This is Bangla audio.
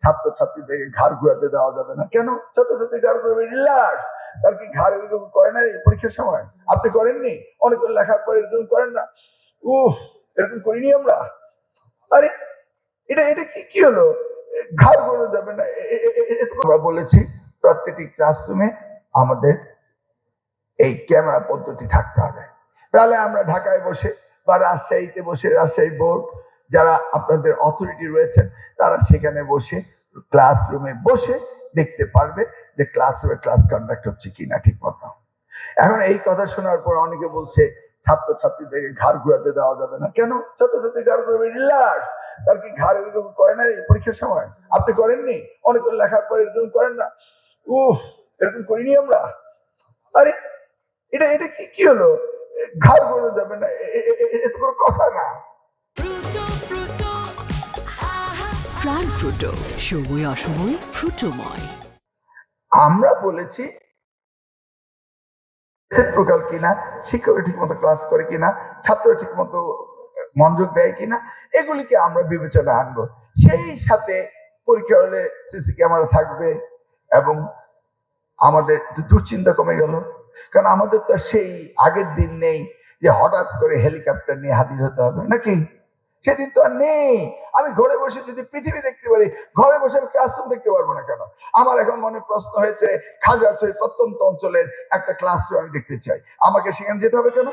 ছাত্রছাত্রীদেরকে ঘাড় ঘুরাতে দেওয়া যাবে না। কেন? ছাত্রছাত্রী ঘাড় ঘুরাবে, রিল্যাক্স। তার কি ঘাড় এরকম করে না পরীক্ষার সময়? আপনি করেননি? অনেক লেখার পরে এরকম করেন না? এরকম করিনি আমরা। আরে এটা এটা কি হলো? ঘাড় ঘুরানো যাবে না। আমরা বলেছি প্রত্যেকটি ক্লাসরুমে আমাদের এই ক্যামেরা পদ্ধতি থাকতে হবে। তাহলে আমরা ঢাকায় বসে বা রাজশাহীতে বসে, রাজশাহী বোর্ড যারা আপনাদের অথরিটি রয়েছেন তারা সেখানে বসে ক্লাসরুমে বসে দেখতে পারবে যে ক্লাসরুমে ক্লাস কন্ডাক্ট হচ্ছে কিনা ঠিক মতো। এখন এই কথা শোনার পর অনেকে বলছে ছাত্রছাত্রীদেরকে ঘাড় ঘুরাতে দেওয়া যাবে না। কেন? ছাত্রছাত্রী ঘাড় ঘুরাবে, রিল্যাক্স। তার কি ঘাড় এরকম করে না পরীক্ষার সময়? আপনি করেননি? অনেক লেখার পরে এরকম করেন না? এরকম করিনি আমরা। আরে এটা এটা কি হলো? ঘাড় ঘুরানো যাবে না, এটা কোনো কথা না। প্রাণ ফ্রুটো, সময় অসময় ফ্রুটোময়। আমরা বলেছি প্রকাল কিনা, শিক্ষক ঠিক মতো ক্লাস করে কিনা, ছাত্র ঠিক মতো মনোযোগ দেয় কিনা, এগুলিকে আমরা বিবেচনা আনবো। সেই সাথে পরীক্ষা হলে সিসি ক্যামেরা থাকবে এবং আমাদের দুশ্চিন্তা কমে গেল। কারণ আমাদের তো সেই আগের দিন নেই যে হঠাৎ করে হেলিকপ্টার নিয়ে হাজির হতে হবে, নাকি? সেদিন তো আর নেই। আমি ঘরে বসে যদি পৃথিবী দেখতে পারি, ঘরে বসে আমি ক্লাসরুম দেখতে পারবো না কেন? আমার এখন মনে প্রশ্ন হয়েছে, খাগড়াছড়ি প্রত্যন্ত অঞ্চলের একটা ক্লাসরুম আমি দেখতে চাই, আমাকে সেখানে যেতে হবে কেন?